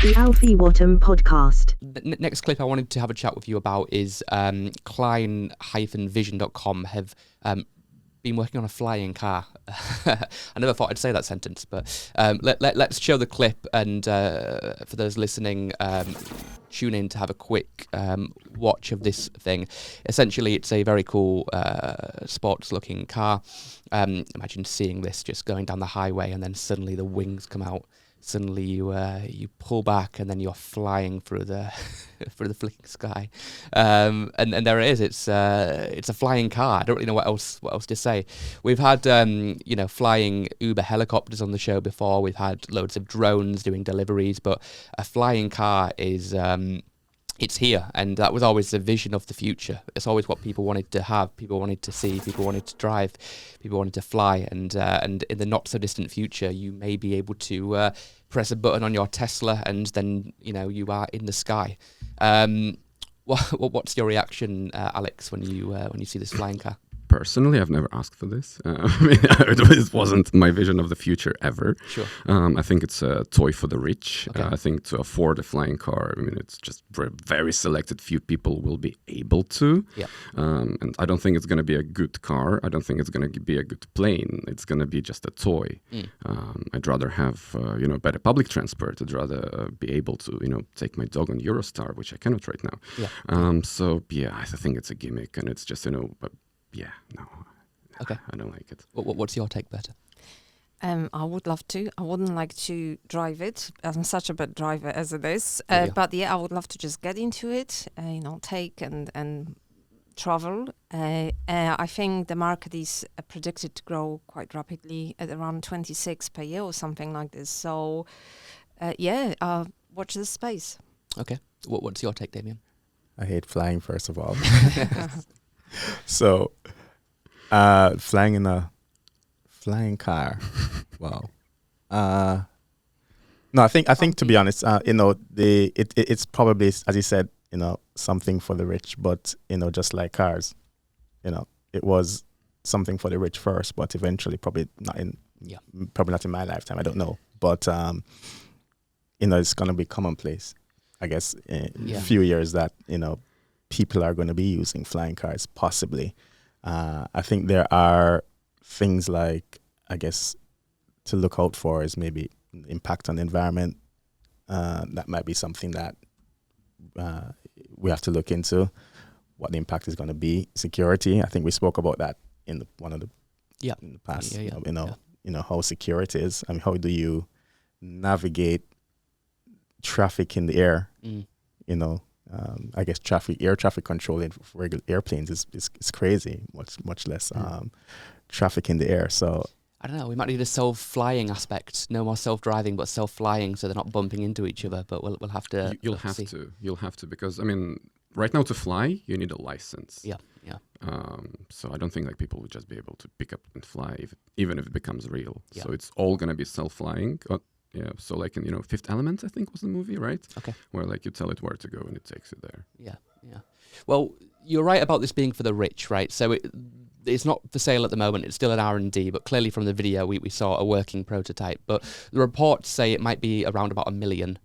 The Alfie Whattam podcast. The next clip I wanted to have a chat with you about is Klein-Vision.com have been working on a flying car. I never thought I'd say that sentence, but let's show the clip, and for those listening, tune in to have a quick watch of this thing. Essentially, it's a very cool sports-looking car. Imagine seeing this just going down the highway, and then suddenly the wings come out. Suddenly you pull back, and then you're flying through the through the flicking sky, and there it is. It's a flying car. I don't really know what else to say. We've had flying Uber helicopters on the show before. We've had loads of drones doing deliveries, but a flying car is it's here, and that was always the vision of the future. It's always what people wanted to have, people wanted to see, people wanted to drive, people wanted to fly, and in the not so distant future, you may be able to press a button on your Tesla, and then you are in the sky. What's your reaction, Alex, when you see this flying car? Personally, I've never asked for this. It wasn't my vision of the future ever. Sure. I think it's a toy for the rich. Okay. I think to afford a flying car, it's just very selected few people will be able to. Yeah. And I don't think it's going to be a good car. I don't think it's going to be a good plane. It's going to be just a toy. I'd rather have better public transport. I'd rather be able to take my dog on Eurostar, which I cannot right now. Yeah. I think it's a gimmick, and it's just yeah, no. Okay. I don't like it. What's your take, Berta? I would love to. I wouldn't like to drive it. I'm such a bad driver as it is. Yeah. But yeah, I would love to just get into it, take and travel. I think the market is predicted to grow quite rapidly at around 26 per year or something like this. So, watch this space. Okay. What's your take, Damien? I hate flying, first of all. So, flying in a flying car, wow. No, I think to be honest, it's probably, as you said, something for the rich, but just like cars, it was something for the rich first, but eventually probably not in my lifetime. I don't know, but it's gonna be commonplace, I guess, in a few years that people are going to be using flying cars, possibly. I think there are things like, I guess, to look out for is maybe impact on the environment. That might be something that we have to look into, what the impact is going to be. Security, I think we spoke about that in the past. How secure it is. I mean, how do you navigate traffic in the air? I guess air traffic control in regular airplanes is crazy. Much less traffic in the air. So I don't know. We might need a self-flying aspect. No more self-driving, but self-flying, so they're not bumping into each other. But we'll have to. You'll have to because right now to fly you need a license. Yeah. So I don't think people would just be able to pick up and fly even if it becomes real. Yeah. So it's all gonna be self-flying. Yeah, so in Fifth Element, I think was the movie, right? Okay. Where you tell it where to go and it takes you there. Yeah. Well, you're right about this being for the rich, right? So it's not for sale at the moment. It's still an R&D, but clearly from the video we saw a working prototype. But the reports say it might be around about $1 million,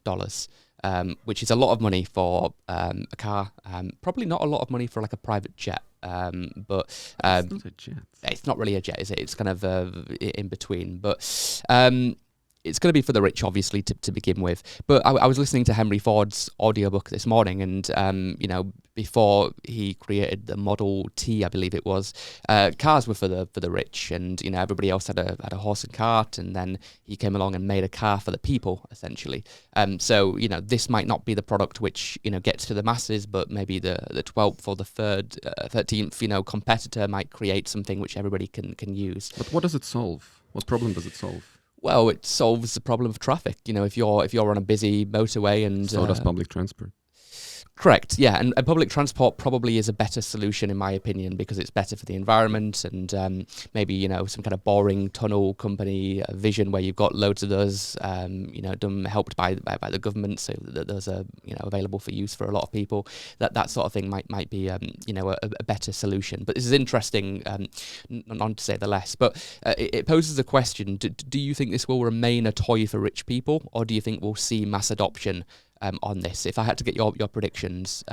which is a lot of money for a car. Probably not a lot of money for a private jet. But it's not a jet. It's not really a jet, is it? It's kind of in between. But it's going to be for the rich, obviously, to begin with. But I was listening to Henry Ford's audiobook this morning, and, before he created the Model T, I believe it was, cars were for the rich, and, everybody else had a horse and cart, and then he came along and made a car for the people, essentially. So, this might not be the product which, gets to the masses, but maybe the 12th or the 13th, competitor might create something which everybody can use. But what does it solve? What problem does it solve? Well, it solves the problem of traffic. If you're on a busy motorway and so does public transport. Correct, yeah, and public transport probably is a better solution in my opinion because it's better for the environment and maybe, you know, some kind of boring tunnel company vision where you've got loads of those, you know, helped by the government so that those are, you know, available for use for a lot of people. That sort of thing might be, you know, a better solution. But this is interesting, not to say the less, but it poses a question. Do you think this will remain a toy for rich people, or do you think we'll see mass adoption on this? If I had to get your predictions,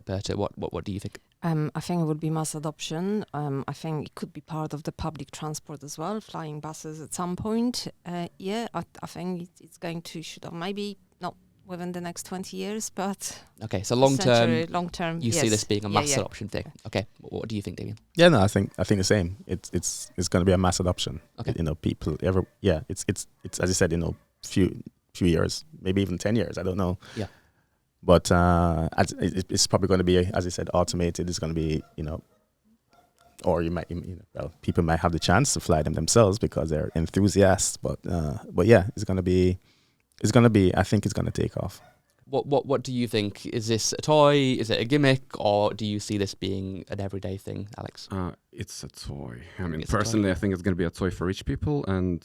Berta, what do you think? I think it would be mass adoption. I think it could be part of the public transport as well, flying buses at some point. Yeah, I think it's going to shoot up. Maybe not within the next 20 years, but okay, so long term, you yes. see this being a mass Yeah. adoption thing. Okay, what do you think, Damien? Yeah, no, I think the same. It's going to be a mass adoption. Okay. You know, people it's as you said, you know, few years, maybe even 10 years. I don't know. Yeah. But it's probably going to be, as I said, automated. It's going to be, you know, or you might, you know, well, people might have the chance to fly them themselves because they're enthusiasts. But yeah, it's going to be. I think it's going to take off. What do you think? Is this a toy? Is it a gimmick? Or do you see this being an everyday thing, Alex? It's a toy. I mean, It's a toy. personally, I think it's going to be a toy for rich people. And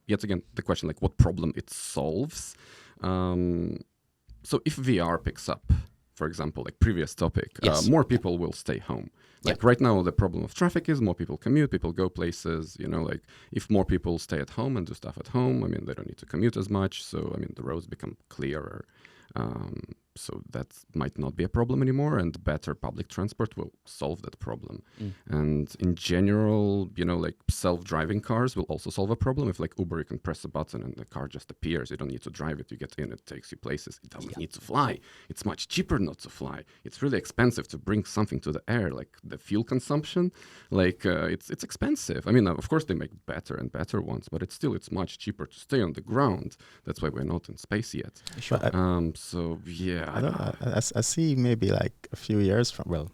yet again, the question, like, what problem it solves? So if VR picks up, for example, like previous topic, Yes. more people will stay home. Like right now, the problem of traffic is more people commute, people go places, you know, like if more people stay at home and do stuff at home, I mean, they don't need to commute as much. So, I mean, the roads become clearer. So that might not be a problem anymore, and better public transport will solve that problem. And in general, you know, like self-driving cars will also solve a problem. If like Uber, you can press a button and the car just appears. You don't need to drive it. You get in, it takes you places. It doesn't need to fly. It's much cheaper not to fly. It's really expensive to bring something to the air, like the fuel consumption. Like it's expensive. I mean, of course they make better and better ones, but it's much cheaper to stay on the ground. That's why we're not in space yet. Sure. So yeah, I don't know. I see maybe like a few years from, well,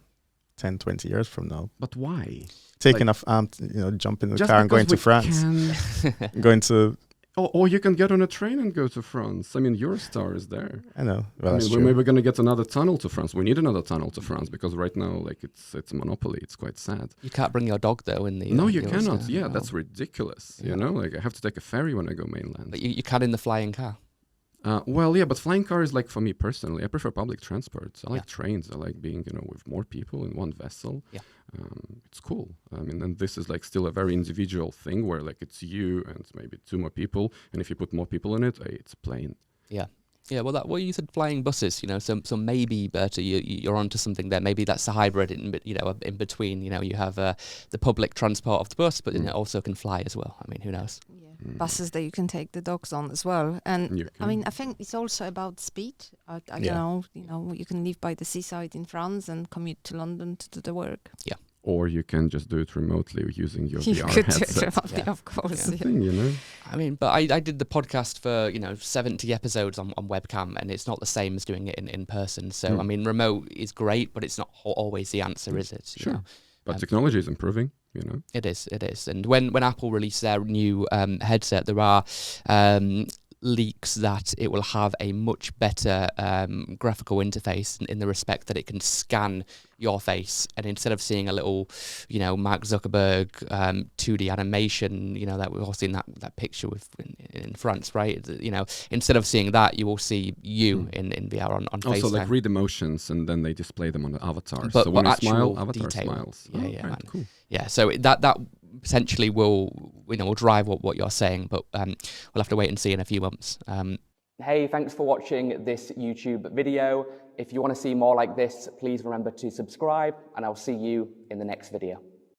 10, 20 years from now, but why? taking off, you know, jump in the Just car and going to because we France, can- going to, or you can get on a train and go to France. I mean, Eurostar is there. I know. Well, I that's mean, we're true. maybe going to get another tunnel to France. We need another tunnel to France because right now, like, it's a monopoly. It's quite sad. You can't bring your dog though in the. No, you Eurostar. cannot. Yeah, No. that's ridiculous. Yeah. You know, like I have to take a ferry when I go mainland. But you can in the flying car. Well, yeah, but flying car is like for me personally. I prefer public transport. I like Yeah. trains. I like being, you know, with more people in one vessel. Yeah. It's cool. I mean, and this is like still a very individual thing where like it's you and maybe two more people, and if you put more people in it, it's a plane. Yeah. Yeah, well, you said flying buses, you know, so maybe, Berta, you're onto something there. Maybe that's a hybrid, you know, in between. You know, you have the public transport of the bus, but then it also can fly as well. I mean, who knows? Yeah. Buses that you can take the dogs on as well. And You I mean, can. I think it's also about speed. Yeah. You know, you can live by the seaside in France and commute to London to do the work. Or you can just do it remotely using your You VR could do headset. it remotely, Yeah. of course. That's the Yeah. thing, you know. I mean, but I did the podcast for, you know, 70 episodes on webcam, and it's not the same as doing it in person. So, I mean, remote is great, but it's not always the answer, is it? You Sure. know? But technology is improving, you know. It is. And when Apple released their new headset, there are leaks that it will have a much better graphical interface in the respect that it can scan your face, and instead of seeing a little, you know, Mark Zuckerberg 2D animation, you know, that we've all seen that picture with in France, right? You know, instead of seeing that, you will see you in VR on FaceTime. Also, like read emotions, and then they display them on the avatars. But- so when but you smile, actual avatar detail. smiles. Yeah, Oh, yeah, right, man. cool. Yeah, so that potentially will drive what you're saying, but we'll have to wait and see in a few months. Hey, thanks for watching this YouTube video. If you want to see more like this, please remember to subscribe, and I'll see you in the next video.